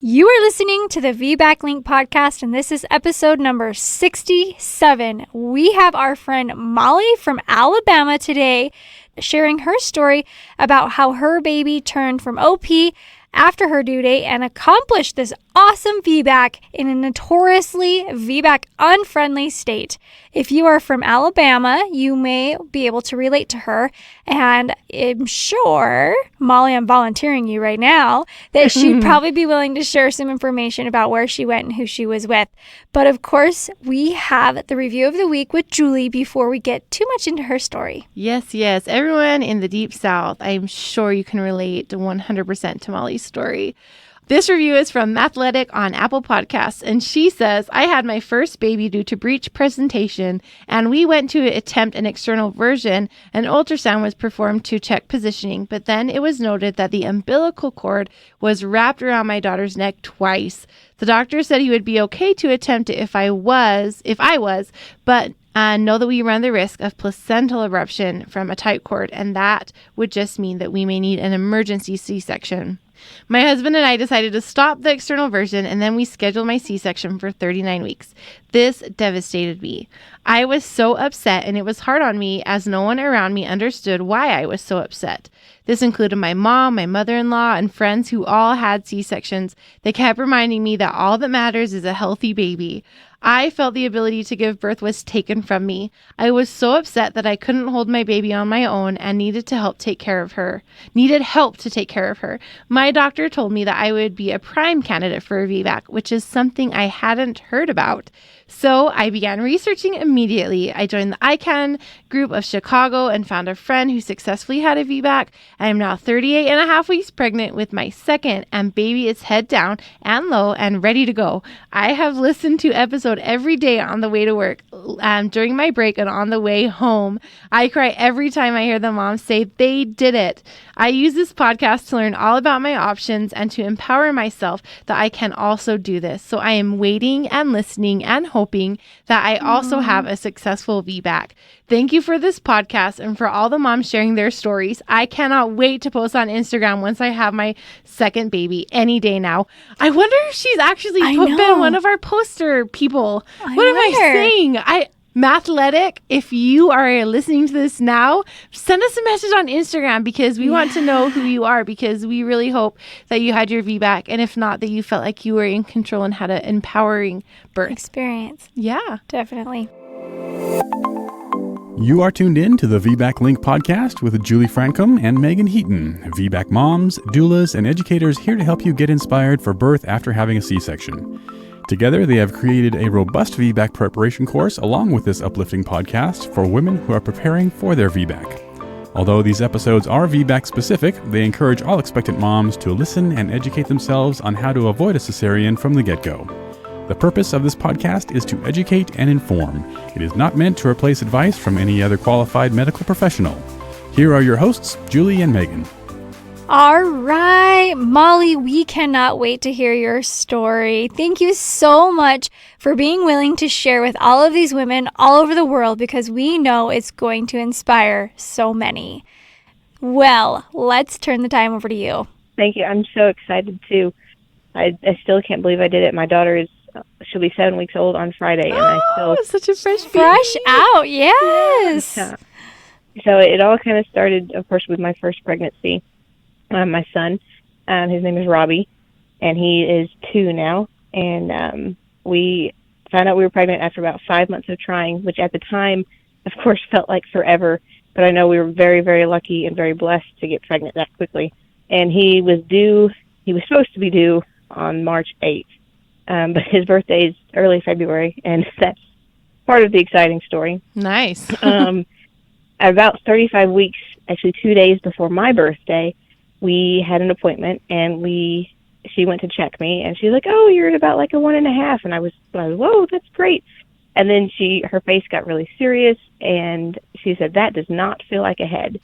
You are listening to the VBAC Link podcast, and this is episode number 67. We have our friend Molly from Alabama today sharing her story about how her baby turned from OP after her due date and accomplished this awesome VBAC in a notoriously VBAC unfriendly state. If you are from Alabama, you may be able to relate to her, and I'm sure, Molly, I'm volunteering you right now, that she'd probably be willing to share some information about where she went and who she was with. But of course, we have the review of the week with Julie before we get too much into her story. Yes. Everyone in the Deep South, I'm sure you can relate 100% to Molly's story. This review is from Mathletic on Apple Podcasts, and she says, I had my first baby due to Breech presentation, and we went to attempt an external version. An ultrasound was performed to check positioning, but then it was noted that the umbilical cord was wrapped around my daughter's neck twice. The doctor said he would be okay to attempt it if I was, but know that we run the risk of placental eruption from a tight cord, and that would just mean that we may need an emergency C-section. My husband and I decided to stop the external version, and then we scheduled my C-section for 39 weeks. This devastated me. I was so upset, and it was hard on me as no one around me understood why I was so upset. This included my mom, my mother-in-law, and friends who all had C-sections. They kept reminding me that all that matters is a healthy baby. I felt the ability to give birth was taken from me. I was so upset that I couldn't hold my baby on my own and needed help to take care of her. My doctor told me that I would be a prime candidate for a VBAC, which is something I hadn't heard about. So I began researching immediately. I joined the ICANN group of Chicago and found a friend who successfully had a VBAC. I am now 38 and a half weeks pregnant with my second, and baby is head down and low and ready to go. I have listened to episode every day on the way to work, during my break, and on the way home. I cry every time I hear the moms say they did it. I use this podcast to learn all about my options and to empower myself that I can also do this. So I am waiting and listening and hoping that I also have a successful VBAC. Thank you for this podcast and for all the moms sharing their stories. I cannot wait to post on Instagram once I have my second baby any day now. I wonder if she's actually been one of our poster people. What am I saying? Mathletic, if you are listening to this now, send us a message on Instagram because we want to know who you are, because we really hope that you had your VBAC, and if not, that you felt like you were in control and had an empowering birth Experience. Yeah. Definitely. You are tuned in to the VBAC Link podcast with Julie Francom and Megan Heaton, VBAC moms, doulas, and educators here to help you get inspired for birth after having a C-section. Together, they have created a robust VBAC preparation course along with this uplifting podcast for women who are preparing for their VBAC. Although these episodes are VBAC specific, they encourage all expectant moms to listen and educate themselves on how to avoid a cesarean from the get-go. The purpose of this podcast is to educate and inform. It is not meant to replace advice from any other qualified medical professional. Here are your hosts, Julie and Megan. All right, Molly, we cannot wait to hear your story. Thank you so much for being willing to share with all of these women all over the world, because we know it's going to inspire so many. Well, let's turn the time over to you. Thank you. I'm so excited too. I still can't believe I did it. My daughter she'll be 7 weeks old on Friday, and I still such a fresh out. Yes. Yeah. So it all kind of started, of course, with my first pregnancy. My son, his name is Robbie, and he is 2 now. And we found out we were pregnant after about 5 months of trying, which at the time, of course, felt like forever. But I know we were very, very lucky and very blessed to get pregnant that quickly. And he was supposed to be due on March 8th. But his birthday is early February, and that's part of the exciting story. Nice. About 35 weeks, actually 2 days before my birthday, we had an appointment, and she went to check me, and she's like, "Oh, you're at about like a 1.5," and I was, "Whoa, that's great." And then her face got really serious, and she said, "That does not feel like a head."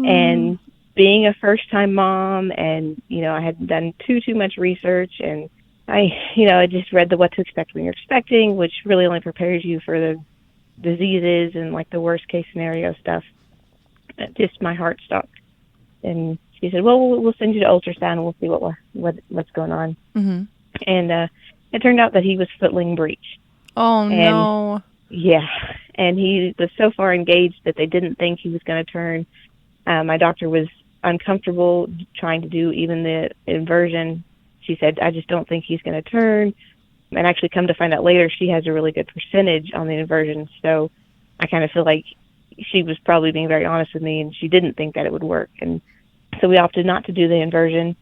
And being a first-time mom, and I had done too much research, and I just read the what to expect when you're expecting, which really only prepares you for the diseases and like the worst case scenario stuff. Just my heart stopped. And she said, well, we'll send you to ultrasound and we'll see what's going on. Mm-hmm. And it turned out that he was footling breech. Oh, no. Yeah. And he was so far engaged that they didn't think he was going to turn. My doctor was uncomfortable trying to do even the inversion. She said, I just don't think he's going to turn. And actually come to find out later, she has a really good percentage on the inversion. So I kind of feel like she was probably being very honest with me, and she didn't think that it would work. And so we opted not to do the inversion.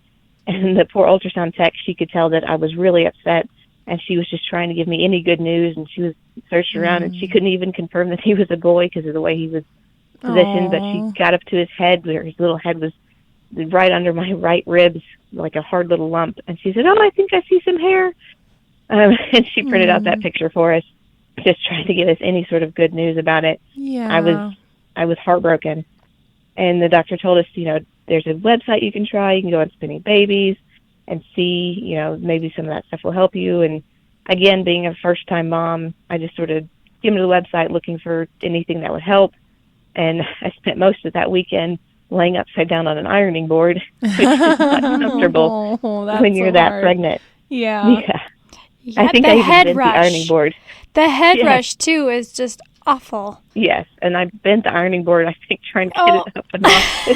And the poor ultrasound tech, she could tell that I was really upset, and she was just trying to give me any good news. And she was searching around, and she couldn't even confirm that he was a boy because of the way he was positioned. But she got up to his head, where his little head was right under my right ribs, like a hard little lump. And she said, oh, I think I see some hair. And she printed out that picture for us, just trying to give us any sort of good news about it. Yeah. I was heartbroken. And the doctor told us, there's a website you can try. You can go on Spinning Babies and see, maybe some of that stuff will help you. And again, being a first-time mom, I just sort of skimmed the website looking for anything that would help. And I spent most of that weekend laying upside down on an ironing board, which is not comfortable when you're that pregnant. Yeah. Yeah, I think the I even head bent rush. the ironing board. The head rush, too, is just awful. Yes, and I bent the ironing board, I think, trying to get it up and off.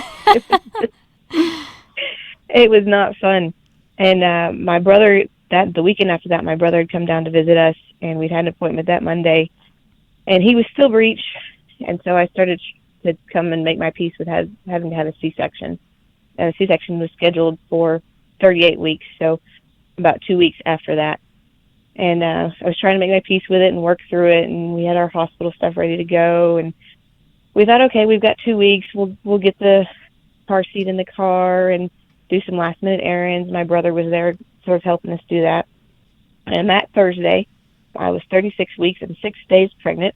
It was not fun. And my brother, the weekend after that, my brother had come down to visit us, and we'd had an appointment that Monday. And he was still breech, and so I started to come and make my peace with having to have a C-section. And a C-section was scheduled for 38 weeks, so about 2 weeks after that. And I was trying to make my peace with it and work through it, and we had our hospital stuff ready to go. And we thought, okay, we've got 2 weeks. We'll get the car seat in the car and do some last-minute errands. My brother was there sort of helping us do that. And that Thursday, I was 36 weeks and 6 days pregnant,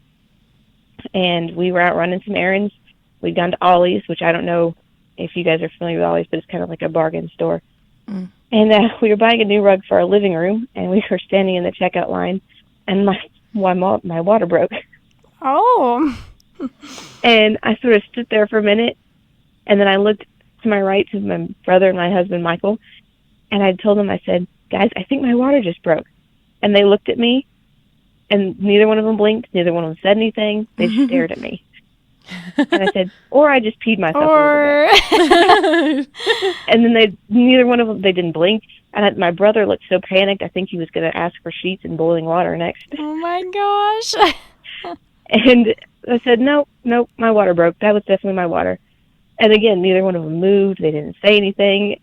and we were out running some errands. We'd gone to Ollie's, which I don't know if you guys are familiar with Ollie's, but it's kind of like a bargain store. Mm. And we were buying a new rug for our living room, and we were standing in the checkout line, and my water broke. Oh. And I sort of stood there for a minute, and then I looked to my right to my brother and my husband, Michael, and I told them, I said, guys, I think my water just broke. And they looked at me, and neither one of them blinked, neither one of them said anything. They just stared at me. And I said, or I just peed myself a little bit. And then neither one of them, they didn't blink. And my brother looked so panicked, I think he was going to ask for sheets and boiling water next. Oh, my gosh. And I said, nope, my water broke. That was definitely my water. And again, neither one of them moved. They didn't say anything.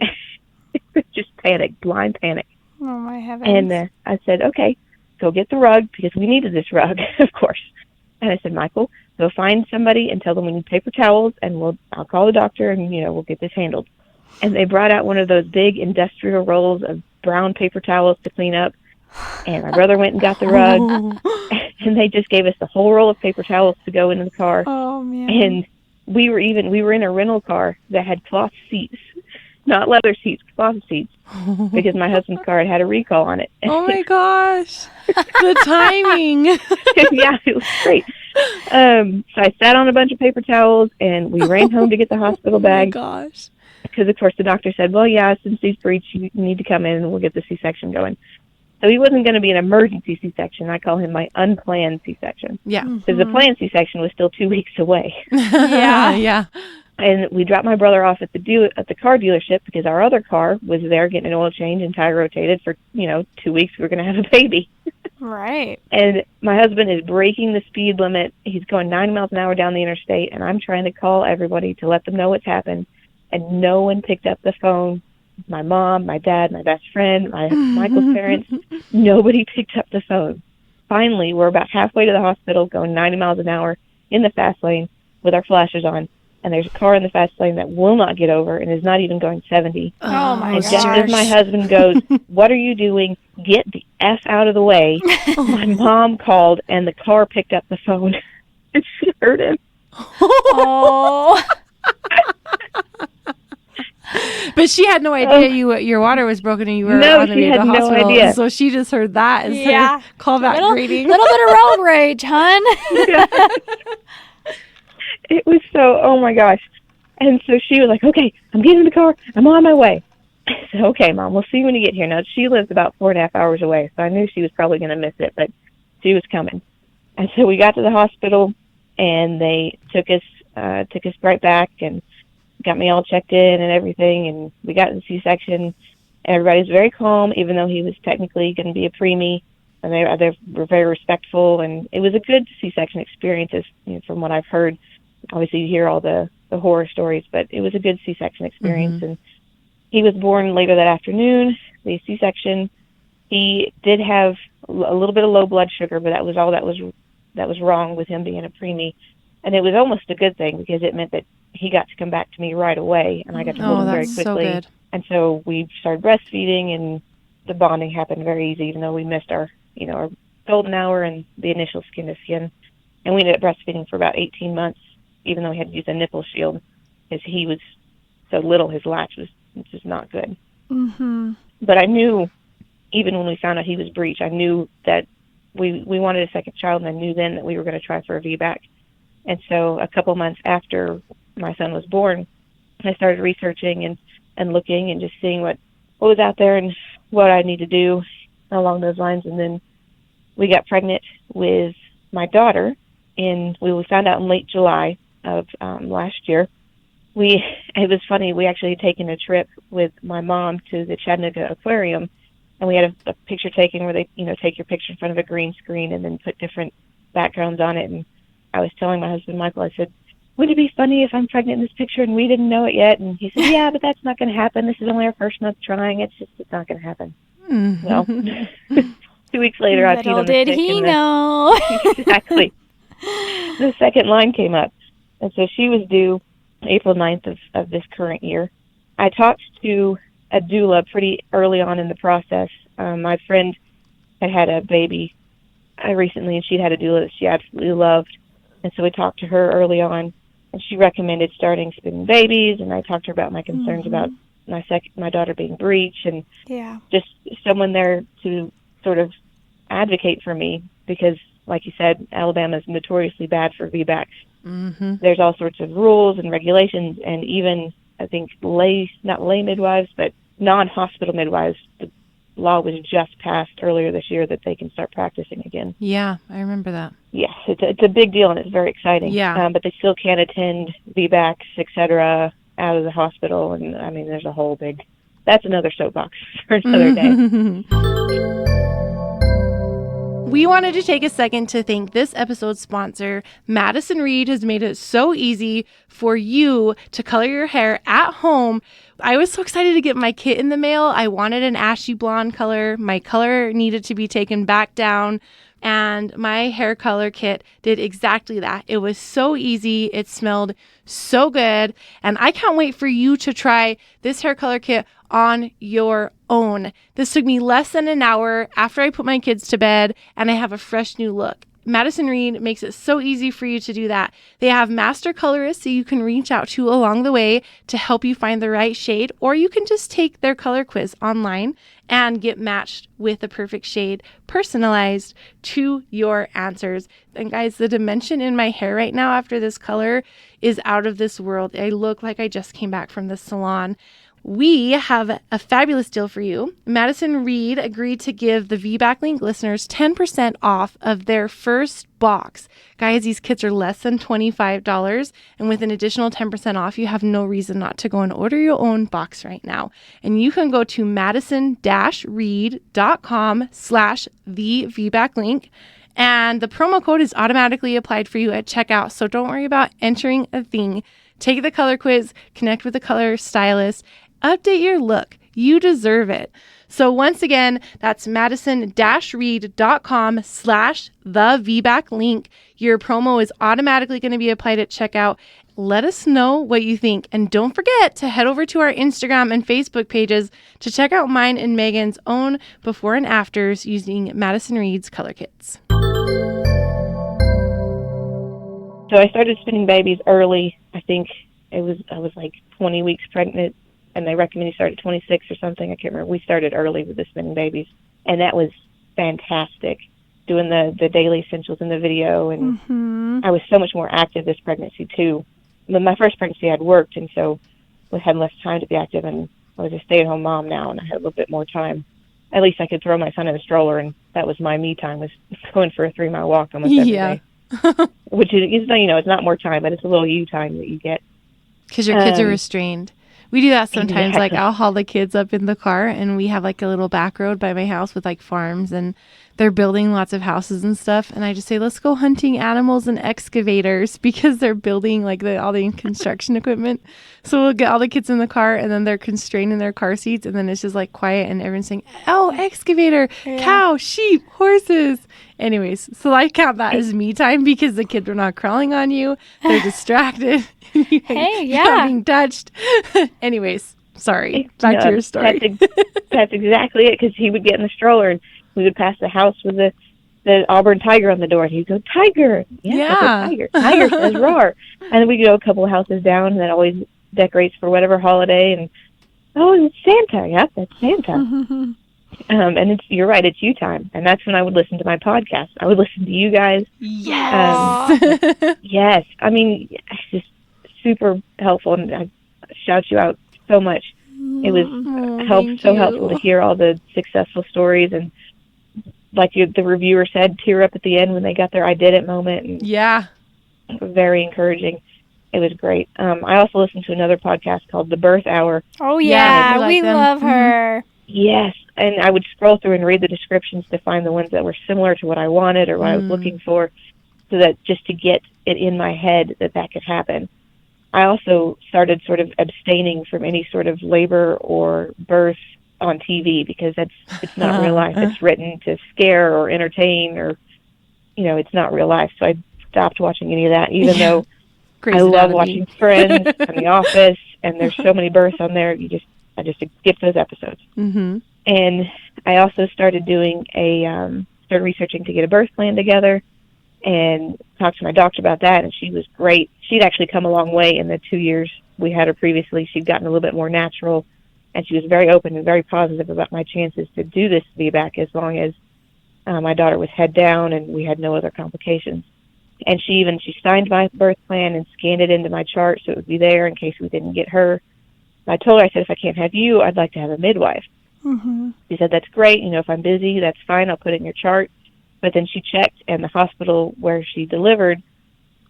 It was just panic, blind panic. Oh, my heavens. And I said, okay, go get the rug, because we needed this rug, of course. And I said, Michael, go find somebody and tell them we need paper towels, and I'll call the doctor, and, we'll get this handled. And they brought out one of those big industrial rolls of brown paper towels to clean up. And my brother went and got the rug, and they just gave us the whole roll of paper towels to go into the car. Oh, man. And we were in a rental car that had cloth seats, not leather seats, cloth seats, because my husband's car had a recall on it. Oh, my gosh. The timing. Yeah, it was great. So I sat on a bunch of paper towels, and we ran home to get the hospital bag. Oh, my gosh. Because, of course, the doctor said, well, yeah, since he's breech, you need to come in, and we'll get the C-section going. So he wasn't going to be an emergency C-section. I call him my unplanned C-section. Yeah. Because the planned C-section was still 2 weeks away. Yeah. And we dropped my brother off at the car dealership because our other car was there getting an oil change and tire rotated for, 2 weeks. We were going to have a baby. Right. And my husband is breaking the speed limit. He's going 90 miles an hour down the interstate, and I'm trying to call everybody to let them know what's happened. And no one picked up the phone. My mom, my dad, my best friend, Michael's parents, nobody picked up the phone. Finally, we're about halfway to the hospital going 90 miles an hour in the fast lane with our flashers on. And there's a car in the fast lane that will not get over and is not even going 70. Oh, my gosh. And just as my husband goes, what are you doing? Get the F out of the way. My mom called, and the car picked up the phone. And she heard him. Oh. But she had no idea your water was broken and you were on the way to the hospital. No idea. So she just heard that as her callback greeting. Little bit of road rage, hon. Yeah. It was so, oh my gosh. And so she was like, okay, I'm getting in the car. I'm on my way. I said, okay, Mom, we'll see you when you get here. Now, she lives about 4.5 hours away, so I knew she was probably going to miss it, but she was coming. And so we got to the hospital, and they took us right back and got me all checked in and everything, and we got the C-section. Everybody was very calm, even though he was technically going to be a preemie, and they were very respectful, and it was a good C-section experience, as, you know, from what I've heard. Obviously, you hear all the horror stories, but it was a good C-section experience, and he was born later that afternoon, the C-section. He did have a little bit of low blood sugar, but that was all that was wrong with him being a preemie. And it was almost a good thing because it meant that he got to come back to me right away, and I got to hold him very quickly. So good. And so we started breastfeeding, and the bonding happened very easy, even though we missed our golden hour and the initial skin to skin. And we ended up breastfeeding for about 18 months, even though we had to use a nipple shield because he was so little, his latch was just not good. Mm-hmm. But I knew, even when we found out he was Breech, I knew that we wanted a second child, and I knew then that we were going to try for a VBAC. And so a couple months after my son was born, I started researching and looking and just seeing what was out there and what I need to do along those lines. And then we got pregnant with my daughter we found out in late July of last year. It was funny, we actually had taken a trip with my mom to the Chattanooga Aquarium, and we had a picture taken where they, take your picture in front of a green screen and then put different backgrounds on it. And I was telling my husband, Michael, I said, wouldn't it be funny if I'm pregnant in this picture and we didn't know it yet? And he said, yeah, but that's not going to happen. This is only our first month trying. It's not going to happen. Mm-hmm. Well, 2 weeks later, I little did he know. Exactly. The second line came up. And so she was due April 9th of this current year. I talked to a doula pretty early on in the process. My friend had a baby recently, and she'd had a doula that she absolutely loved. And so we talked to her early on, and she recommended starting spinning babies, and I talked to her about my concerns about my daughter being Breech, and just someone there to sort of advocate for me, because, like you said, Alabama is notoriously bad for VBACs. Mm-hmm. There's all sorts of rules and regulations, and even, I think, not lay midwives, but non-hospital midwives, the law was just passed earlier this year that they can start practicing again. Yeah, I remember that. Yes, it's a big deal, and it's very exciting. Yeah. But they still can't attend VBACs, et cetera, out of the hospital, and, I mean, there's a whole that's another soapbox for another day. We wanted to take a second to thank this episode's sponsor. Madison Reed has made it so easy for you to color your hair at home. I was so excited to get my kit in the mail. I wanted an ashy blonde color. My color needed to be taken back down, and my hair color kit did exactly that. It was so easy. It smelled so good, and I can't wait for you to try this hair color kit on your own. This took me less than an hour after I put my kids to bed, and I have a fresh new look. Madison Reed makes it so easy for you to do that. They have master colorists that you can reach out to along the way to help you find the right shade, or you can just take their color quiz online and get matched with the perfect shade, personalized to your answers. And guys, the dimension in my hair right now after this color is out of this world. I look like I just came back from the salon. We have a fabulous deal for you. Madison Reed agreed to give the VBAC Link listeners 10% off of their first box. Guys, these kits are less than $25, and with an additional 10% off, you have no reason not to go and order your own box right now. And you can go to madison-reed.com/the-VBAC-link, and the promo code is automatically applied for you at checkout, so don't worry about entering a thing. Take the color quiz, connect with a color stylist, update your look. You deserve it. So once again, that's madison-reed.com/the-VBAC-link. Your promo is automatically going to be applied at checkout. Let us know what you think. And don't forget to head over to our Instagram and Facebook pages to check out mine and Megan's own before and afters using Madison Reed's color kits. So I started spinning babies early. I think I was like 20 weeks pregnant, and they recommend you start at 26 or something. I can't remember. We started early with the spinning babies, and that was fantastic, doing the daily essentials in the video. And I was so much more active this pregnancy too. my first pregnancy I'd worked, and so we had less time to be active, and I was a stay-at-home mom now, and I had a little bit more time. At least I could throw my son in a stroller, and that was my me time, was going for a 3-mile walk almost every day. Which is, it's not more time, but it's a little you time that you get. Because your kids are restrained. We do that sometimes. Exactly. Like, I'll haul the kids up in the car, and we have like a little back road by my house with like farms, and they're building lots of houses and stuff. And I just say, let's go hunting animals and excavators, because they're building like all the construction equipment. So we'll get all the kids in the car, and then they're constrained in their car seats, and then it's just like quiet, and everyone's saying, oh, excavator, cow, sheep, horses. Anyways, so I count that as me time, because the kids are not crawling on you. They're distracted. Hey, You're not being touched. Anyways, sorry. Back to your story. That's exactly it, because he would get in the stroller, and we would pass the house with the Auburn tiger on the door, and he'd go, tiger. Yeah. Tiger. Tiger says roar. And then we'd go a couple of houses down, and that always decorates for whatever holiday. And, oh, it's Santa. Yep, that's Santa. And you're right, it's you time. And that's when I would listen to my podcast. I would listen to you guys. Yes. Yes. I mean, it's just super helpful, and I shout you out so much. It was helpful to hear all the successful stories, and like the reviewer said, tear up at the end when they got their I did it moment. And it was very encouraging. It was great. I also listened to another podcast called The Birth Hour. Oh, yeah. We love her. Yes. And I would scroll through and read the descriptions to find the ones that were similar to what I wanted or what I was looking for, so that just to get it in my head that could happen. I also started sort of abstaining from any sort of labor or birth on TV, because it's not real life. It's written to scare or entertain, or, it's not real life. So I stopped watching any of that, even though I love watching Friends and The Office, and there's so many births on there. I just skip those episodes. And I also started started researching to get a birth plan together, and talked to my doctor about that, and she was great. She'd actually come a long way in the 2 years we had her previously. She'd gotten a little bit more natural, and she was very open and very positive about my chances to do this VBAC, as long as my daughter was head down and we had no other complications. And she signed my birth plan and scanned it into my chart so it would be there in case we didn't get her. I told her, I said, if I can't have you, I'd like to have a midwife. She said, that's great. If I'm busy, that's fine. I'll put it in your chart. But then she checked, and the hospital where she delivered,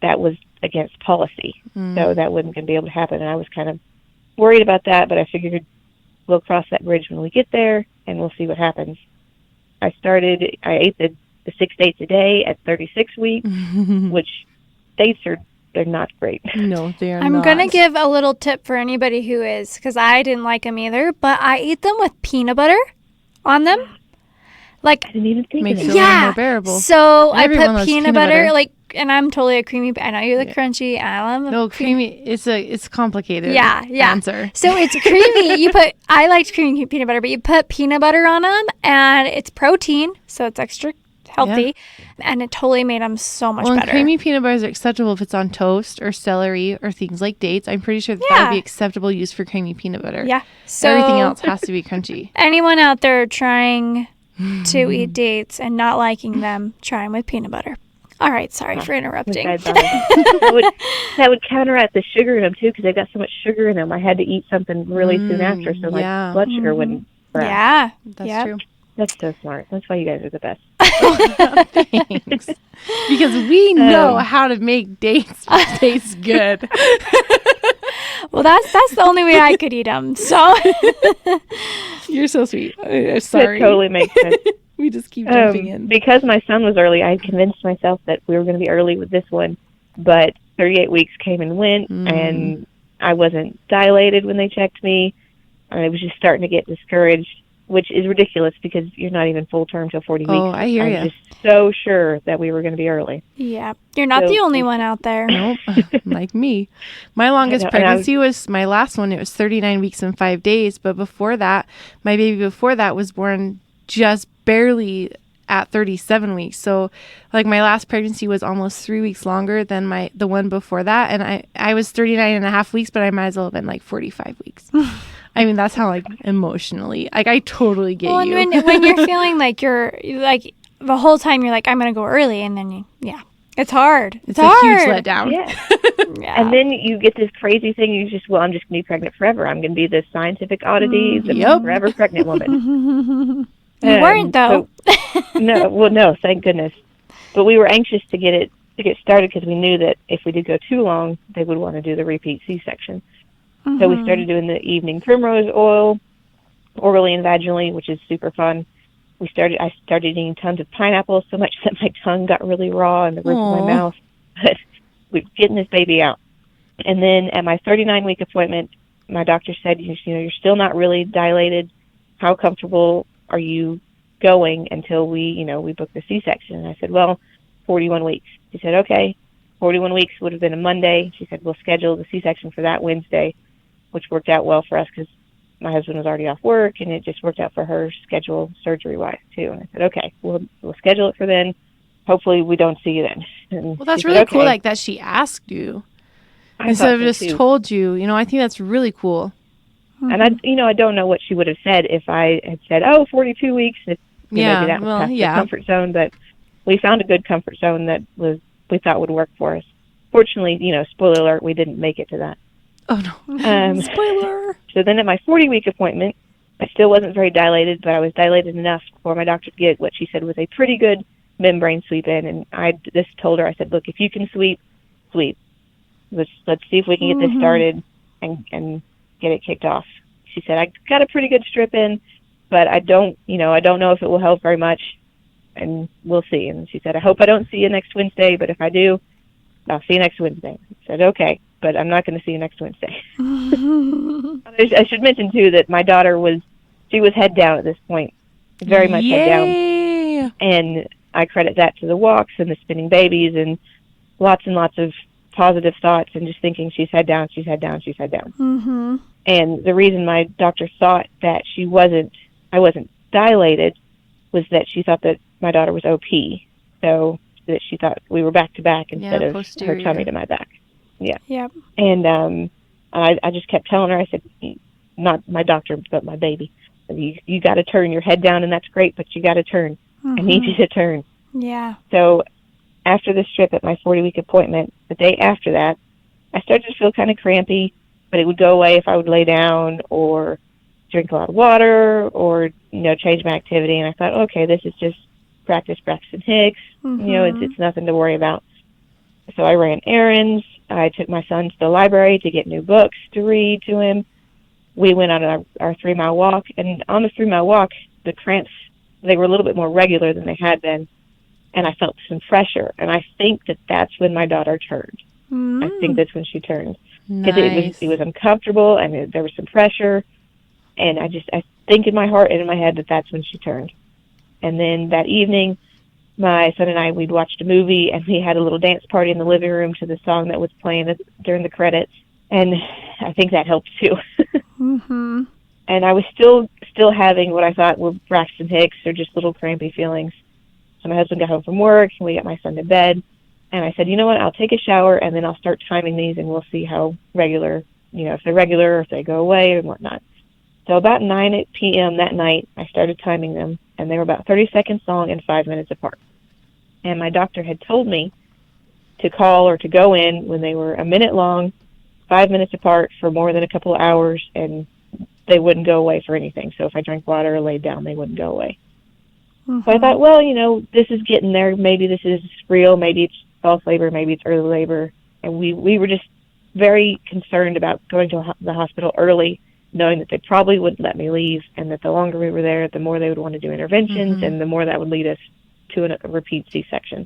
that was against policy. So that wasn't going to be able to happen. And I was kind of worried about that, but I figured we'll cross that bridge when we get there, and we'll see what happens. I ate the 6 dates a day at 36 weeks, which dates they're not great. No, they are not. I'm going to give a little tip for anybody who is, because I didn't like them either, but I ate them with peanut butter on them. Like, I didn't even think makes of it it. a little more bearable. So Everyone I put loves peanut butter, and I'm totally a creamy. I know you're the crunchy. I love no creamy. It's complicated. Yeah. Answer. So it's creamy. I liked creamy peanut butter, but you put peanut butter on them, and it's protein, so it's extra healthy, and it totally made them so much better. Creamy peanut butter is acceptable if it's on toast or celery or things like dates. I'm pretty sure that would be acceptable use for creamy peanut butter. Yeah. So everything else has to be crunchy. Anyone out there trying to eat dates and not liking them, try them with peanut butter. All right, sorry for interrupting. That would counteract the sugar in them too, because they've got so much sugar in them. I had to eat something really soon after, so my blood sugar wouldn't rise. Yeah, that's true. That's so smart. That's why you guys are the best. Thanks. Because we know how to make dates taste good. Well, that's the only way I could eat them. So you're so sweet. Sorry. That totally makes sense. We just keep jumping in. Because my son was early, I convinced myself that we were going to be early with this one. But 38 weeks came and went, and I wasn't dilated when they checked me. I was just starting to get discouraged, which is ridiculous because you're not even full term till 40 weeks. Oh, I hear you. I was just so sure that we were going to be early. Yeah. You're not the only one out there. Nope. Like me. My longest pregnancy was my last one. It was 39 weeks and 5 days. But before that, my baby before that was born just barely at 37 weeks. So like my last pregnancy was almost 3 weeks longer than the one before that. And I was 39 and a half weeks, but I might as well have been like 45 weeks. I mean, that's how like emotionally, like I totally get you. And when you're feeling like you're like the whole time you're like, I'm going to go early. And then It's hard. It's a huge hard. letdown. Yeah. And then you get this crazy thing. You just, I'm just going to be pregnant forever. I'm going to be this scientific oddity, the forever pregnant woman. You weren't, though. No, thank goodness. But we were anxious to get started because we knew that if we did go too long, they would want to do the repeat C-section. So we started doing the evening primrose oil, orally and vaginally, which is super fun. I started eating tons of pineapple, so much that my tongue got really raw in the roof of my mouth. But we're getting this baby out. And then at my 39-week appointment, my doctor said, you're still not really dilated. How comfortable are you going until we book the C-section? And I said, well, 41 weeks. She said, okay. 41 weeks would have been a Monday. She said, we'll schedule the C-section for that Wednesday, which worked out well for us because my husband was already off work, and it just worked out for her schedule surgery-wise, too. And I said, okay, we'll schedule it for then. Hopefully we don't see you then. And well, that's said, really okay. cool, like that she asked you I instead of thought so, just too. told you. I think that's really cool. And I don't know what she would have said if I had said, 42 weeks. If, maybe that was past the comfort zone, but we found a good comfort zone that we thought would work for us. Fortunately, spoiler alert, we didn't make it to that. Oh, no. Spoiler. So then at my 40-week appointment, I still wasn't very dilated, but I was dilated enough for my doctor to get what she said was a pretty good membrane sweep in. And I just told her, I said, look, if you can sweep. Let's see if we can get this started and get it kicked off. She said, I got a pretty good strip in, but I don't know if it will help very much, and we'll see. And she said, I hope I don't see you next Wednesday, but if I do, I'll see you next Wednesday. I said, okay, but I'm not going to see you next Wednesday. I should mention, too, that my daughter was head down at this point, very much head down. And I credit that to the walks and the spinning babies and lots of positive thoughts and just thinking she's head down. Mm-hmm. And the reason my doctor thought that I wasn't dilated was that she thought that my daughter was OP. So that she thought we were back to back instead of posterior. her tummy to my back. Yeah. Yep. And I just kept telling her, I said, not my doctor, but my baby, you got to turn your head down, and that's great, but you got to turn. I need you to turn. Yeah. So after the strip at my 40-week appointment, the day after that, I started to feel kind of crampy, but it would go away if I would lay down or drink a lot of water or, change my activity. And I thought, okay, this is just practice Braxton Hicks. It's nothing to worry about. So I ran errands. I took my son to the library to get new books to read to him. We went on our 3-mile walk. And on the 3-mile walk, the cramps, they were a little bit more regular than they had been. And I felt some pressure. And I think that's when my daughter turned. I think that's when she turned. Because it was uncomfortable, and there was some pressure. And I think in my heart and in my head that's when she turned. And then that evening, my son and I, we'd watched a movie, and we had a little dance party in the living room to the song that was playing during the credits. And I think that helped, too. Mm-hmm. And I was still having what I thought were Braxton Hicks, or just little crampy feelings. So my husband got home from work, and we got my son to bed. And I said, you know what, I'll take a shower, and then I'll start timing these, and we'll see how regular, if they're regular, or if they go away, and whatnot. So about 9 p.m. that night, I started timing them, and they were about 30 seconds long and 5 minutes apart. And my doctor had told me to call or to go in when they were a minute long, 5 minutes apart for more than a couple of hours, and they wouldn't go away for anything. So if I drank water or laid down, they wouldn't go away. So I thought, well, this is getting there. Maybe this is real. Maybe it's false labor. Maybe it's early labor. And we were just very concerned about going to the hospital early, knowing that they probably wouldn't let me leave, and that the longer we were there, the more they would want to do interventions, and the more that would lead us to a repeat C-section.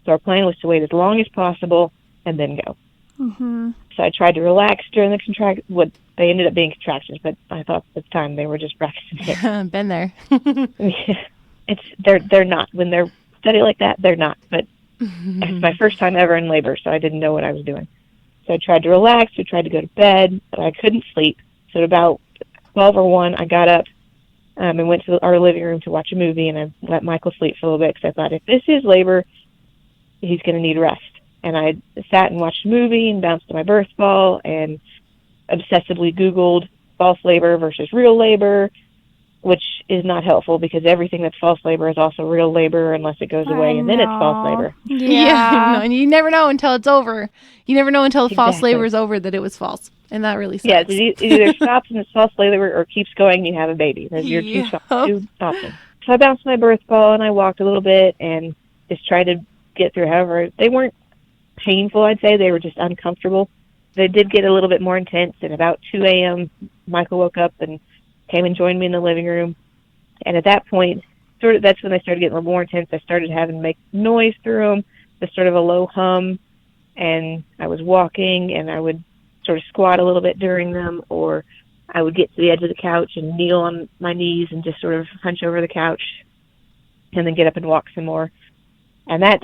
So our plan was to wait as long as possible and then go. Mm-hmm. So I tried to relax during the contractions. They ended up being contractions, but I thought at the time they were just Braxton Hicks. Been there. They're not. When they're studied like that, they're not. But it's my first time ever in labor, so I didn't know what I was doing. So I tried to relax. We tried to go to bed, but I couldn't sleep. So at about 12 or 1, I got up and went to our living room to watch a movie, and I let Michael sleep for a little bit because I thought, if this is labor, he's going to need rest. And I sat and watched a movie and bounced to my birth ball and obsessively Googled false labor versus real labor, which is not helpful because everything that's false labor is also real labor unless it goes away, and then it's false labor. Yeah. No, and you never know until it's over. You never know until false Exactly. labor is over that it was false. And that really sucks. Yeah, it either stops and it's false labor or keeps going and you have a baby. Those are your two options. So I bounced my birth ball and I walked a little bit and just tried to get through. However, they weren't painful, I'd say. They were just uncomfortable. They did get a little bit more intense, and about 2 a.m., Michael woke up and came and joined me in the living room. And at that point, that's when they started getting a little more intense. I started having to make noise through them, just sort of a low hum, and I was walking, and I would sort of squat a little bit during them, or I would get to the edge of the couch and kneel on my knees and just sort of hunch over the couch and then get up and walk some more. And at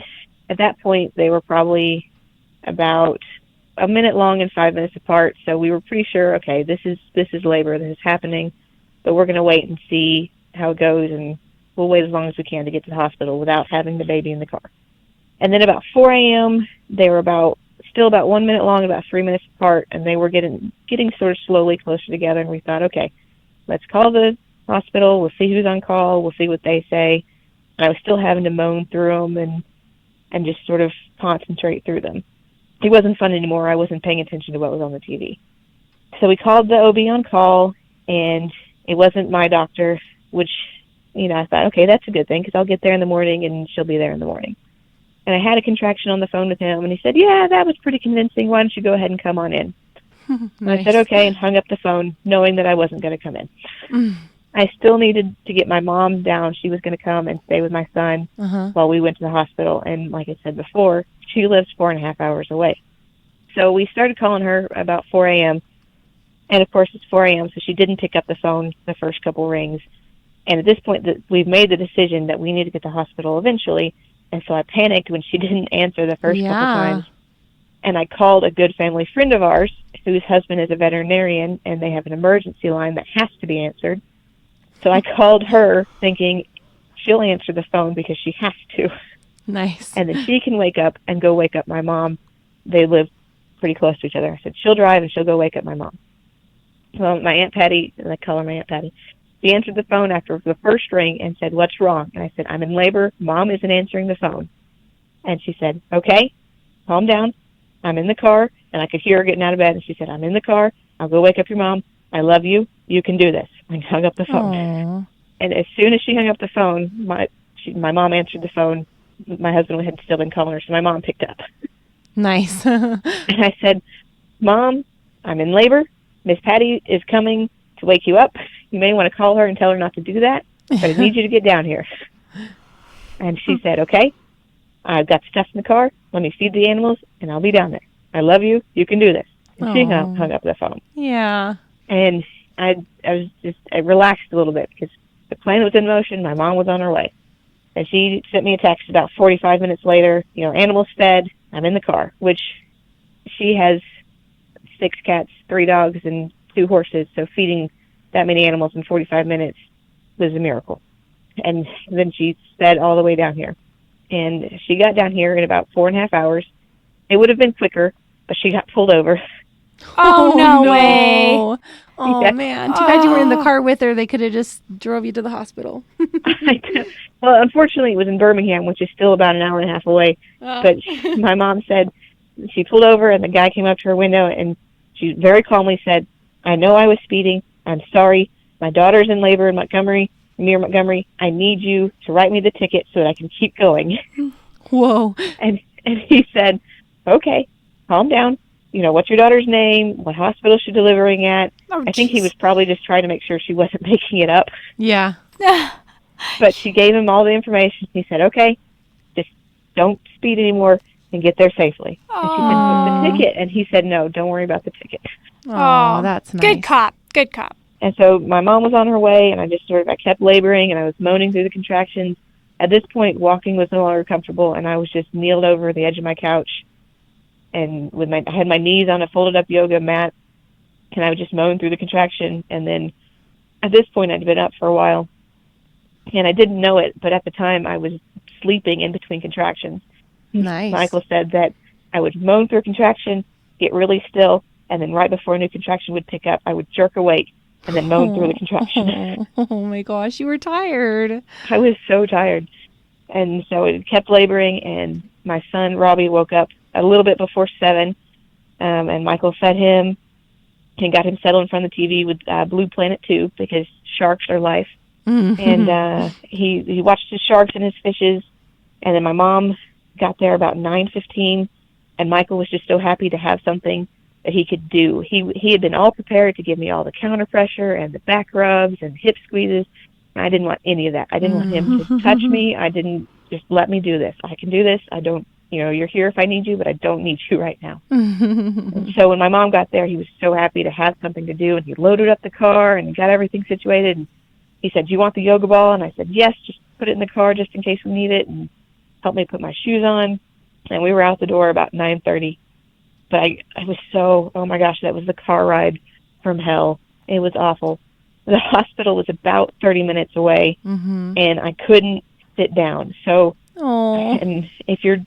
that point, they were probably about a minute long and 5 minutes apart, so we were pretty sure, okay, this is labor, this is happening, but we're going to wait and see how it goes, and we'll wait as long as we can to get to the hospital without having the baby in the car. And then about 4 a.m., they were still about 1 minute long, about 3 minutes apart, and they were getting sort of slowly closer together, and we thought, okay, let's call the hospital, we'll see who's on call, we'll see what they say. And I was still having to moan through them and just sort of concentrate through them. It wasn't fun anymore. I wasn't paying attention to what was on the TV. So we called the OB on call, and it wasn't my doctor, which, I thought, okay, that's a good thing because I'll get there in the morning and she'll be there in the morning. And I had a contraction on the phone with him, and he said, yeah, that was pretty convincing. Why don't you go ahead and come on in? Nice. And I said, okay, and hung up the phone, knowing that I wasn't going to come in. I still needed to get my mom down. She was going to come and stay with my son while we went to the hospital. And like I said before, she lives 4.5 hours away. So we started calling her about 4 a.m. And, of course, it's 4 a.m., so she didn't pick up the phone the first couple rings. And at this point, we've made the decision that we need to get to the hospital eventually. And so I panicked when she didn't answer the first couple times. And I called a good family friend of ours whose husband is a veterinarian, and they have an emergency line that has to be answered. So I called her thinking she'll answer the phone because she has to. Nice. And then she can wake up and go wake up my mom. They live pretty close to each other. I said, she'll drive and she'll go wake up my mom. Well, my Aunt Patty, and I call her my Aunt Patty, she answered the phone after the first ring and said, what's wrong? And I said, I'm in labor. Mom isn't answering the phone. And she said, okay, calm down. I'm in the car. And I could hear her getting out of bed. And she said, I'm in the car. I'll go wake up your mom. I love you. You can do this. I hung up the phone. Aww. And as soon as she hung up the phone, my mom answered the phone. My husband had still been calling her, so my mom picked up. Nice. And I said, Mom, I'm in labor. Miss Patty is coming to wake you up. You may want to call her and tell her not to do that, but I need you to get down here. And she said, okay, I've got stuff in the car. Let me feed the animals, and I'll be down there. I love you. You can do this. And she hung up the phone. Yeah. And I relaxed a little bit because the plan was in motion. My mom was on her way. And she sent me a text about 45 minutes later, animals fed. I'm in the car, which she has 6 cats, 3 dogs, and 2 horses. So feeding that many animals in 45 minutes was a miracle. And then she sped all the way down here. And she got down here in about 4.5 hours. It would have been quicker, but she got pulled over. Oh, no way. Oh, Yeah. man. Too bad you were in the car with her. They could have just drove you to the hospital. Well, unfortunately, it was in Birmingham, which is still about an hour and a half away. But my mom said she pulled over, and the guy came up to her window, and she very calmly said, I know I was speeding. I'm sorry. My daughter's in labor in near Montgomery. I need you to write me the ticket so that I can keep going. Whoa. And he said, okay, calm down. What's your daughter's name? What hospital is she delivering at? Oh, I think he was probably just trying to make sure she wasn't making it up. Yeah. But she gave him all the information. He said, okay, just don't speed anymore and get there safely. And she said, what's the ticket? And he said, no, don't worry about the ticket. Oh, that's nice. Good cop. Good cop. And so my mom was on her way, and I kept laboring, and I was moaning through the contractions. At this point, walking was no longer comfortable, and I was just kneeled over the edge of my couch, and I had my knees on a folded-up yoga mat, and I would just moan through the contraction. And then at this point, I'd been up for a while, and I didn't know it, but at the time, I was sleeping in between contractions. Nice. Michael said that I would moan through a contraction, get really still, and then right before a new contraction would pick up, I would jerk awake and then moan through the contraction. Oh my gosh, you were tired. I was so tired. And so it kept laboring, and my son, Robbie, woke up a little bit before 7, and Michael fed him and got him settled in front of the TV with Blue Planet 2 because sharks are life. And he watched his sharks and his fishes, and then my mom got there about 9:15, and Michael was just so happy to have something that he could do. He had been all prepared to give me all the counter pressure and the back rubs and hip squeezes. I didn't want any of that. I didn't want him to touch me. I didn't just let me do this. I can do this. I don't, you're here if I need you, but I don't need you right now. And so when my mom got there, he was so happy to have something to do, and he loaded up the car and got everything situated. And he said, "Do you want the yoga ball?" And I said, "Yes, just put it in the car just in case we need it," and helped me put my shoes on. And we were out the door about 9:30. But I was so, oh my gosh, that was the car ride from hell. It was awful. The hospital was about 30 minutes away, and I couldn't sit down. So, and if you're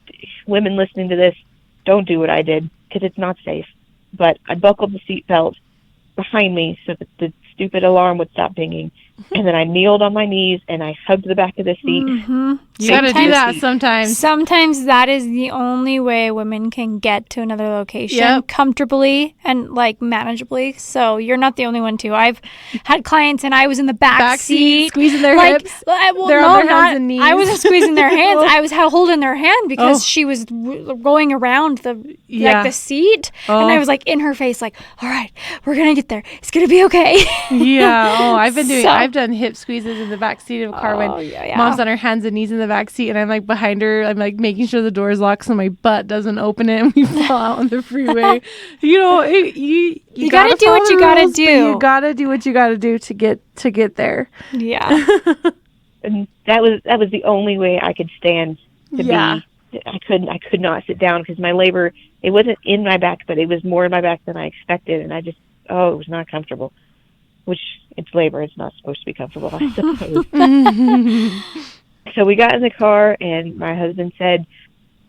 women listening to this, don't do what I did, because it's not safe. But I buckled the seatbelt behind me so that the stupid alarm would stop dinging. And then I kneeled on my knees and I hugged the back of the seat. You got to do that sometimes. Sometimes that is the only way women can get to another location comfortably and like manageably. So you're not the only one too. I've had clients and I was in the back seat squeezing their hips. They're on their hands and knees. I wasn't squeezing their hands. I was holding their hand because she was going around the the seat, and I was like in her face, like, "All right, we're gonna get there. It's gonna be okay." I've done hip squeezes in the back seat of a car when mom's on her hands and knees in the back seat, and I'm like behind her. I'm like making sure the door is locked so my butt doesn't open it and we fall out on the freeway. You gotta do what you gotta do. You gotta do what you gotta do to get there. Yeah. And that was the only way I could stand to be. I could not sit down because my labor, it wasn't in my back, but it was more in my back than I expected, and it was not comfortable. Which, it's labor, it's not supposed to be comfortable, I suppose. So we got in the car, and my husband said,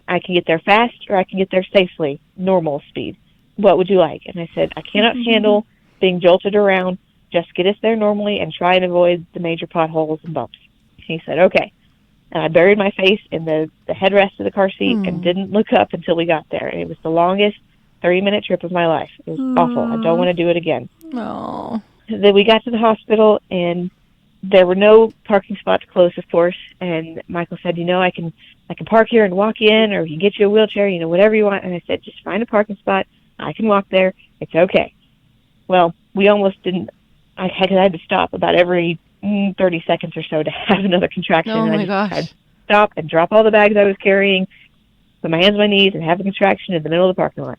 "I can get there fast, or I can get there safely, normal speed. What would you like?" And I said, "I cannot handle being jolted around. Just get us there normally and try and avoid the major potholes and bumps." He said, "Okay." And I buried my face in the headrest of the car seat and didn't look up until we got there. And it was the longest 30-minute trip of my life. It was awful. I don't want to do it again. Oh. Then we got to the hospital, and there were no parking spots close, of course. And Michael said, I can park here and walk in, or we can get you a wheelchair, whatever you want. And I said, just find a parking spot. I can walk there. It's okay. Well, we almost didn't. I had to stop about every 30 seconds or so to have another contraction. Oh, my gosh. gosh. I'd stop and drop all the bags I was carrying, put my hands on my knees, and have a contraction in the middle of the parking lot.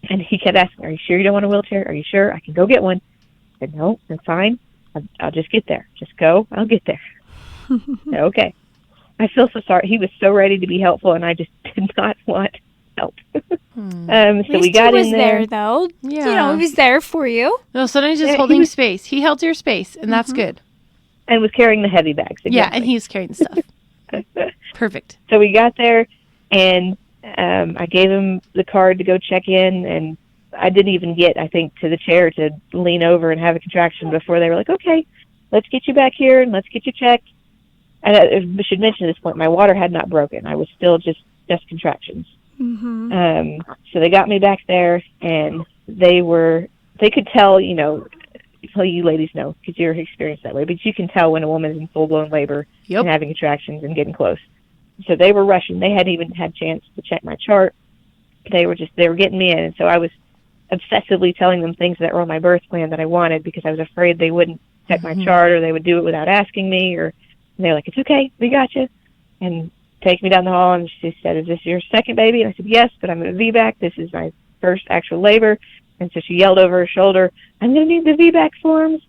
And he kept asking, "Are you sure you don't want a wheelchair? Are you sure? I can go get one." I said, "No, that's fine. I'll just get there. Just go. I'll get there." Said, "Okay." I feel so sorry. He was so ready to be helpful, and I just did not want help. So we got in there. Though. Yeah. He was there for you. No, sometimes just holding space. He held your space, and that's good. And was carrying the heavy bags. Exactly. Yeah, and he was carrying the stuff. Perfect. So we got there, and I gave him the card to go check in, and I didn't even get, I think, to the chair to lean over and have a contraction before they were like, "Okay, let's get you back here and let's get you checked." And I should mention at this point, my water had not broken. I was still just contractions. So they got me back there, and they could tell, well, you ladies know because you're experienced that way, but you can tell when a woman's in full-blown labor and having contractions and getting close. So they were rushing. They hadn't even had a chance to check my chart. They were getting me in. And so I was obsessively telling them things that were on my birth plan that I wanted because I was afraid they wouldn't check my chart, or they would do it without asking me, and they're like, "It's okay, we got you." And take me down the hall, and she said, "Is this your second baby?" And I said, "Yes, but I'm in a VBAC. This is my first actual labor." And so she yelled over her shoulder, "I'm going to need the VBAC forms."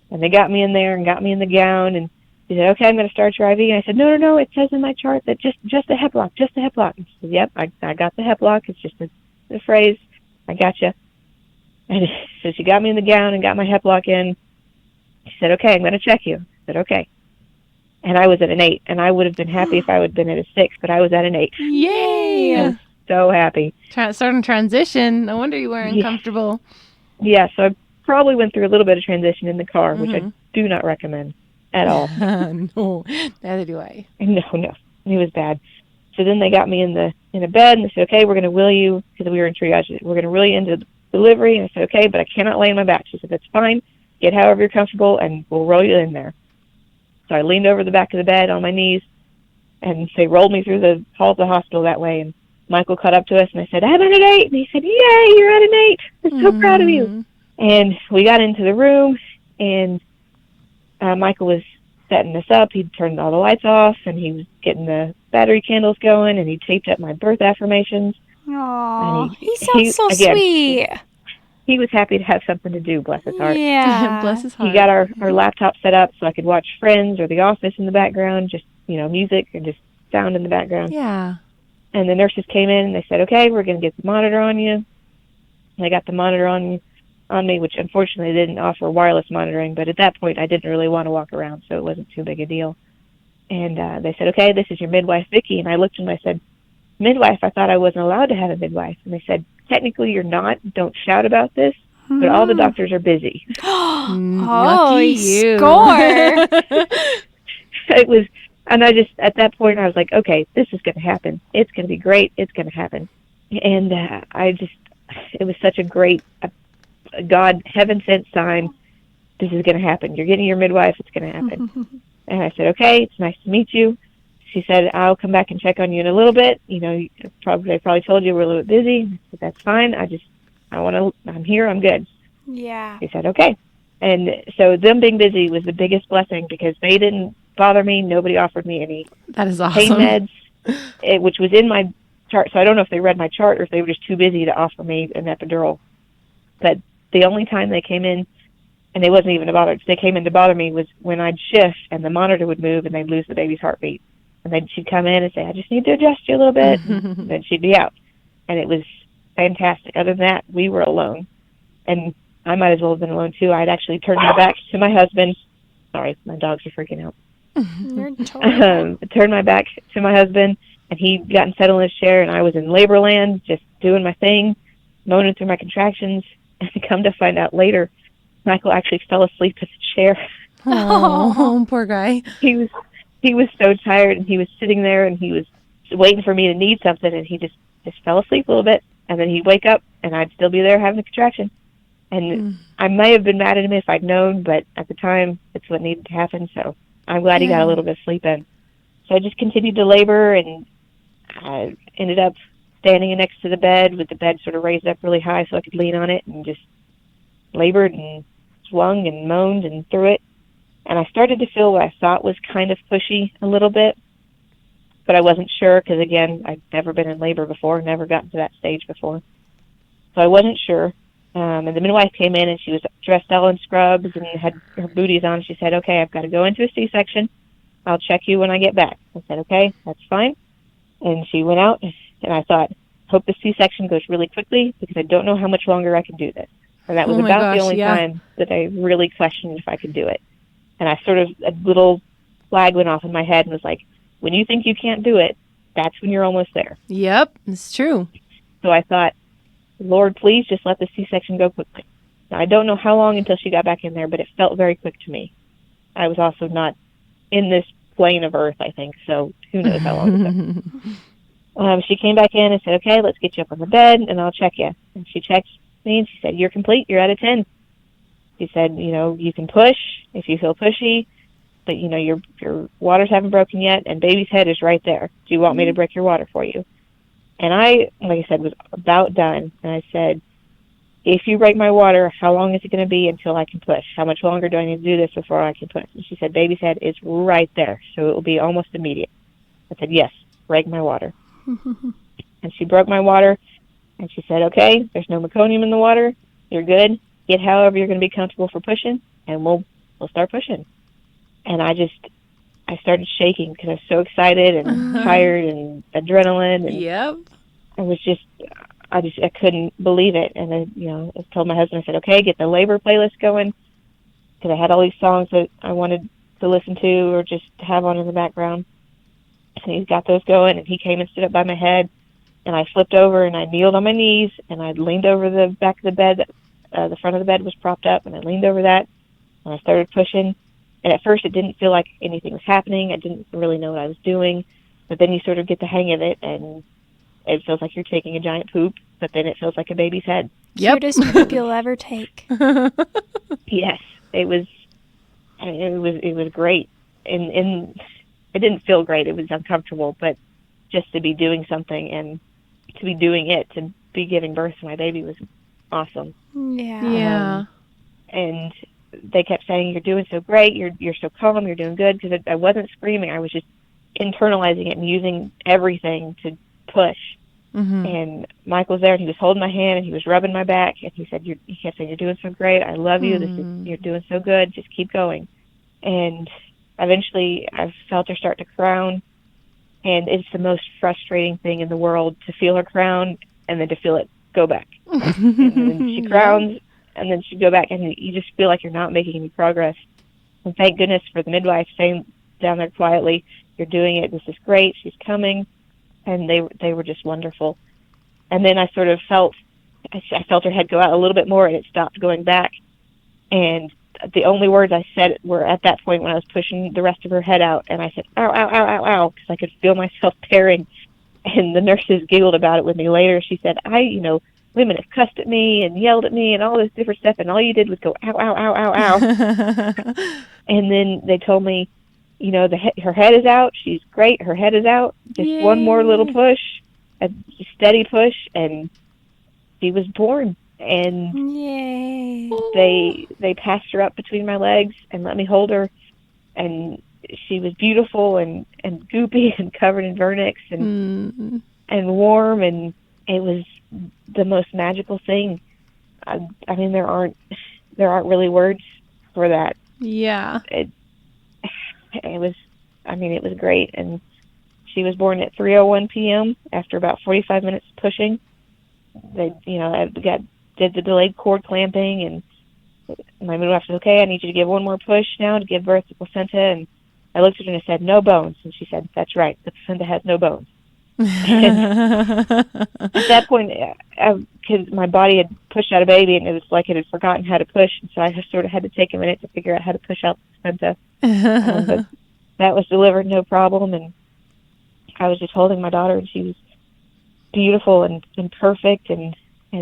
And they got me in there and got me in the gown, and she said, "Okay, I'm going to start your IV." And I said, No, it says in my chart that just a hep lock, just a hep lock. And she said, "Yep, I got the hep lock. It's just a phrase. I got you." And so she got me in the gown and got my hep lock in. She said, "Okay, I'm going to check you." I said, "Okay." And I was at an 8, and I would have been happy if I would have been at a 6, but I was at an 8. Yay! I was so happy. Starting transition. No wonder you were uncomfortable. Yeah, so probably went through a little bit of transition in the car, which I do not recommend at all. No, neither do I. No, it was bad. So then they got me in a bed, and they said, okay, we're going to wheel you, because we were in triage, we're going to wheel you into delivery. And I said, okay, but I cannot lay on my back. She said, that's fine. Get however you're comfortable, and we'll roll you in there. So I leaned over the back of the bed on my knees, and they rolled me through the hall of the hospital that way. And Michael caught up to us, and I said, I'm at an 8. And he said, yay, you're at an 8. I'm so proud of you. And we got into the room, and Michael was setting us up. He'd turned all the lights off, and he was getting the battery candles going, and he taped up my birth affirmations. Aww, he sounds so sweet. He was happy to have something to do, bless his heart. Yeah. Bless his heart. He got our laptop set up so I could watch Friends or The Office in the background, just, music and just sound in the background. Yeah. And the nurses came in, and they said, okay, we're going to get the monitor on you. And they got the monitor on me, which unfortunately didn't offer wireless monitoring, but at that point I didn't really want to walk around, so it wasn't too big a deal. And they said, okay, this is your midwife, Vicki. And I looked at them and I said, midwife, I thought I wasn't allowed to have a midwife. And they said, technically you're not. Don't shout about this, but all the doctors are busy. Lucky you. Score! It was, and I just, at that point I was like, okay, this is going to happen. It's going to be great. It's going to happen. And it was such a great, God, heaven-sent sign. This is going to happen. You're getting your midwife. It's going to happen. And I said, okay, it's nice to meet you. She said, I'll come back and check on you in a little bit. They probably told you we're a little bit busy. I said, that's fine. I'm here. I'm good. Yeah. She said, okay. And so them being busy was the biggest blessing, because they didn't bother me. Nobody offered me any That is awesome. pain meds, which was in my chart. So I don't know if they read my chart or if they were just too busy to offer me an epidural. But the only time they came in, and they wasn't even bothered, they came in to bother me was when I'd shift and the monitor would move and they'd lose the baby's heartbeat. And then she'd come in and say, I just need to adjust you a little bit. And then she'd be out. And it was fantastic. Other than that, we were alone. And I might as well have been alone, too. I'd actually turned my back to my husband. Sorry, my dogs are freaking out. You're totally Turned my back to my husband, and he'd gotten settled in his chair, and I was in labor land, just doing my thing, moaning through my contractions. And come to find out later, Michael actually fell asleep in the chair. Oh, poor guy. He was so tired, and he was sitting there, and he was waiting for me to need something, and he just fell asleep a little bit, and then he'd wake up, and I'd still be there having a contraction. And I may have been mad at him if I'd known, but at the time, it's what needed to happen, so I'm glad he got a little bit of sleep in. So I just continued to labor, and I ended up standing next to the bed with the bed sort of raised up really high so I could lean on it, and just labored and swung and moaned and through it. And I started to feel what I thought was kind of pushy a little bit, but I wasn't sure because, again, I'd never been in labor before, never gotten to that stage before. So I wasn't sure. And the midwife came in, and she was dressed all in scrubs and had her booties on. She said, okay, I've got to go into a C-section. I'll check you when I get back. I said, okay, that's fine. And she went out, and I thought, hope the C-section goes really quickly because I don't know how much longer I can do this. And that was the only time that I really questioned if I could do it. And I sort of, a little flag went off in my head and was like, when you think you can't do it, that's when you're almost there. Yep, it's true. So I thought, Lord, please just let the C-section go quickly. Now, I don't know how long until she got back in there, but it felt very quick to me. I was also not in this plane of Earth, I think, so who knows how long it took. She came back in and said, okay, let's get you up on the bed, and I'll check you. And she checked me, and she said, you're complete. You're out of 10. She said, you can push if you feel pushy, but, your waters haven't broken yet, and baby's head is right there. Do you want me to break your water for you? And I, like I said, was about done. And I said, if you break my water, how long is it going to be until I can push? How much longer do I need to do this before I can push? And she said, baby's head is right there, so it will be almost immediate. I said, yes, break my water. And she broke my water, and she said, okay, there's no meconium in the water. You're good. Get however you're going to be comfortable for pushing, and we'll start pushing. And I started shaking because I was so excited and tired and adrenaline. And yep. I couldn't believe it. And then, I told my husband, I said, okay, get the labor playlist going. Because I had all these songs that I wanted to listen to or just have on in the background. And he's got those going, and he came and stood up by my head. And I flipped over, and I kneeled on my knees, and I leaned over the back of the bed the front of the bed was propped up, and I leaned over that, and I started pushing. And at first, it didn't feel like anything was happening. I didn't really know what I was doing. But then you sort of get the hang of it, and it feels like you're taking a giant poop, but then it feels like a baby's head. Yep. Cutest poop you'll ever take. Yes, it was great. And it didn't feel great. It was uncomfortable, but just to be doing something and to be doing it, to be giving birth to my baby was awesome. Yeah. And they kept saying, "You're doing so great. You're so calm. You're doing good." Because I wasn't screaming. I was just internalizing it and using everything to push. Mm-hmm. And Mike was there, and he was holding my hand, and he was rubbing my back, and he said, he kept saying, "You're doing so great. I love you. You're doing so good. Just keep going." And eventually, I felt her start to crown, and it's the most frustrating thing in the world to feel her crown and then to feel it go back. And then she crowns, and then she'd go back, and you just feel like you're not making any progress. And thank goodness for the midwife saying down there quietly, "You're doing it. This is great. She's coming." And they were just wonderful. And then I sort of felt her head go out a little bit more, and it stopped going back. And the only words I said were at that point when I was pushing the rest of her head out, and I said, "Ow, ow, ow, ow, ow," because I could feel myself tearing. And the nurses giggled about it with me later. She said, "Women have cussed at me and yelled at me and all this different stuff, and all you did was go, ow, ow, ow, ow, ow." And then they told me, her head is out. She's great. Her head is out. Just Yay. one more little push, a steady push, and she was born. And Yay. they passed her up between my legs and let me hold her. And she was beautiful and goopy and covered in vernix and warm. And it was the most magical thing. I mean, there aren't really words for that. Yeah. It was great. And she was born at 3:01 p.m. after about 45 minutes pushing. They, did the delayed cord clamping, and my midwife said, "Okay, I need you to give one more push now to give birth to placenta." And I looked at her and I said, "No bones." And she said, "That's right. The placenta has no bones." At that point, because my body had pushed out a baby, and it was like it had forgotten how to push, and so I just sort of had to take a minute to figure out how to push out the placenta. But that was delivered no problem, and I was just holding my daughter, and she was beautiful and perfect and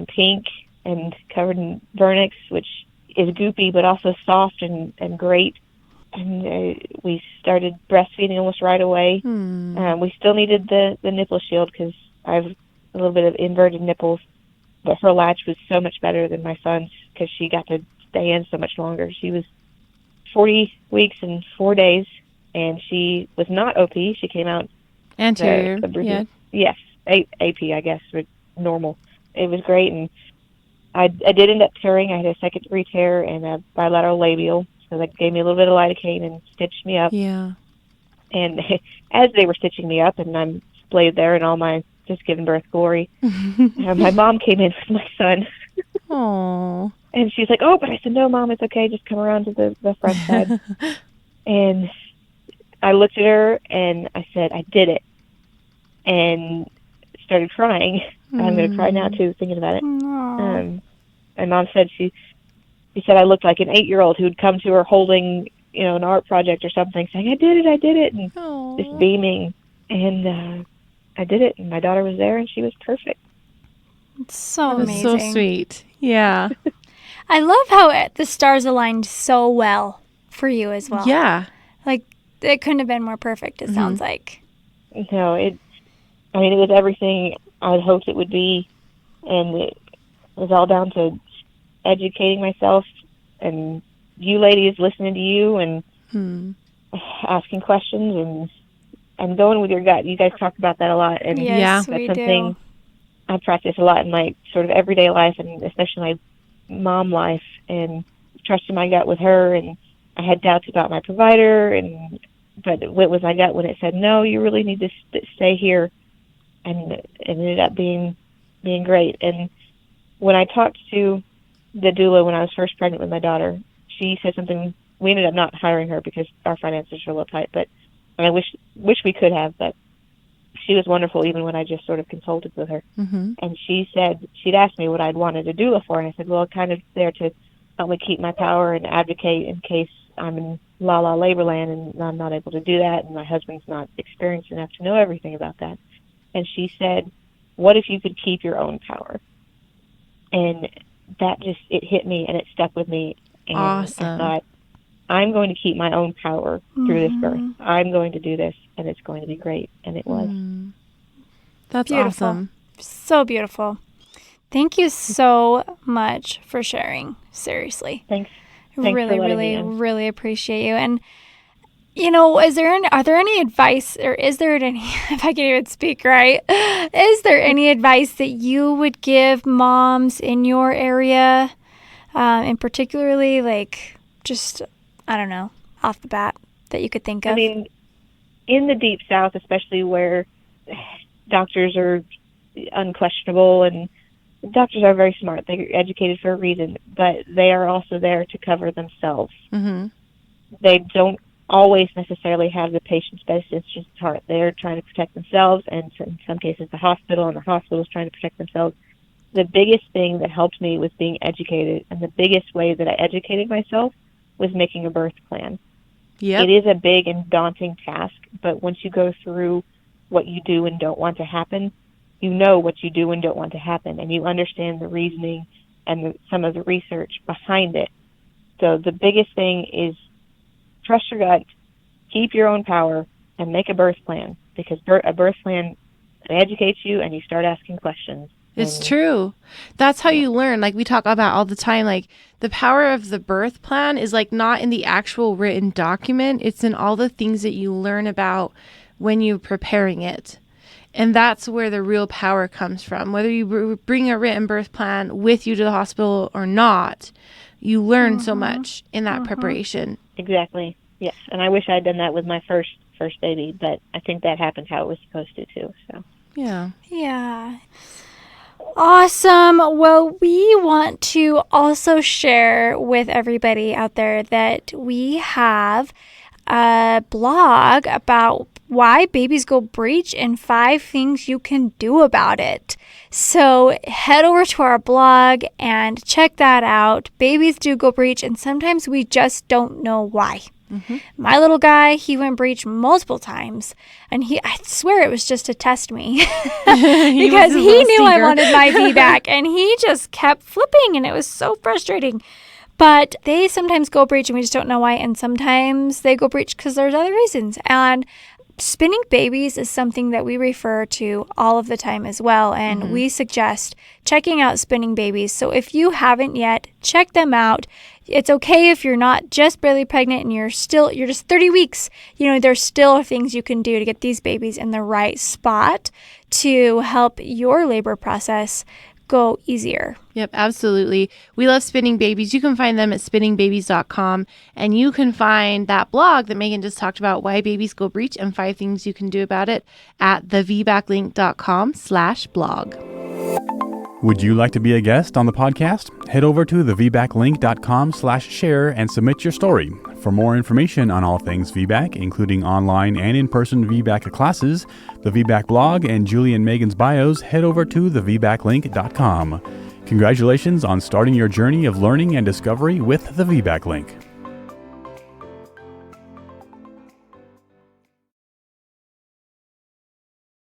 pink and covered in vernix, which is goopy but also soft and great. And we started breastfeeding almost right away. We still needed the nipple shield because I have a little bit of inverted nipples, but her latch was so much better than my son's because she got to stay in so much longer. She was 40 weeks and 4 days, and she was not OP. She came out anterior. Yes, AP, I guess, but normal. It was great, and I did end up tearing. I had a second-degree tear and a bilateral labial, so that gave me a little bit of lidocaine and stitched me up. Yeah. And as they were stitching me up, and I'm splayed there in all my just giving birth glory, my mom came in with my son. Aww. And she's like, "Oh," but I said, "No, Mom, it's okay. Just come around to the front side." And I looked at her, and I said, "I did it." And started crying. I'm going to cry now, too, thinking about it. My mom said she said I looked like an 8-year-old who'd come to her holding, an art project or something, saying, I did it, and just beaming. And I did it, and my daughter was there, and she was perfect. It's so That was amazing. so sweet. Yeah. I love how the stars aligned so well for you as well. Yeah. Like, it couldn't have been more perfect, it sounds like. No, it was everything I'd hoped it would be, and it was all down to educating myself and you ladies listening to you and asking questions and going with your gut. You guys talk about that a lot, and Yes, that's we something do. I practice a lot in my sort of everyday life, and especially my mom life, and trusting my gut with her. And I had doubts about my provider, but what was my gut when it said, "No, you really need to stay here," and it ended up being great. And when I talked to the doula when I was first pregnant with my daughter, she said something. We ended up not hiring her because our finances were a little tight, and I wish we could have. But she was wonderful even when I just sort of consulted with her. Mm-hmm. And she said, she'd asked me what I'd wanted a doula for, and I said, well, kind of there to help me keep my power and advocate in case I'm in la labor land and I'm not able to do that, and my husband's not experienced enough to know everything about that. And she said, what if you could keep your own power? And that just, it hit me and it stuck with me. And Awesome. I thought, I'm going to keep my own power through this birth. I'm going to do this, and it's going to be great. And it was. That's Beautiful. awesome. So beautiful. Thank you so much for sharing. Seriously. Thanks really, for letting really, me in. really appreciate you. And are there any advice, or is there any, if I can even speak right, is there any advice that you would give moms in your area, and particularly like just, I don't know, off the bat that you could think of? I mean, in the Deep South, especially where doctors are unquestionable, and doctors are very smart. They're educated for a reason, but they are also there to cover themselves. Mm-hmm. They don't always necessarily have the patient's best interests at heart. They're trying to protect themselves, and in some cases the hospital, and the hospital is trying to protect themselves. The biggest thing that helped me was being educated, and the biggest way that I educated myself was making a birth plan. Yep. It is a big and daunting task, but once you go through what you do and don't want to happen, you know what you do and don't want to happen, and you understand the reasoning and some of the research behind it. So the biggest thing is trust your gut, keep your own power, and make a birth plan, because a birth plan educates you and you start asking questions. It's true. That's how you learn. Like we talk about all the time, like the power of the birth plan is like not in the actual written document. It's in all the things that you learn about when you're preparing it. And that's where the real power comes from. Whether you bring a written birth plan with you to the hospital or not, you learn so much in that preparation. Exactly. Yes. And I wish I'd done that with my first baby, but I think that happened how it was supposed to too. So Yeah. Yeah. Awesome. Well, we want to also share with everybody out there that we have a blog about why babies go breech and 5 things you can do about it. So head over to our blog and check that out. Babies do go breech, and sometimes we just don't know why. Mm-hmm. My little guy, he went breech multiple times, and I swear it was just to test me because he knew I wanted my VBAC, and he just kept flipping, and it was so frustrating. But they sometimes go breech and we just don't know why, and sometimes they go breech because there's other reasons. And spinning babies is something that we refer to all of the time as well, and we suggest checking out spinning babies. So if you haven't yet, check them out. It's okay if you're not just barely pregnant and you're just 30 weeks. There's still things you can do to get these babies in the right spot to help your labor process go easier. Yep, absolutely. We love spinning babies. You can find them at spinningbabies.com, and you can find that blog that Megan just talked about, why babies go breech and 5 things you can do about it, at thevbaclink.com/blog. Would you like to be a guest on the podcast? Head over to thevbaclink.com/share and submit your story. For more information on all things VBAC, including online and in-person VBAC classes, the VBAC blog, and Julie and Megan's bios, head over to thevbaclink.com. Congratulations on starting your journey of learning and discovery with the VBAC Link.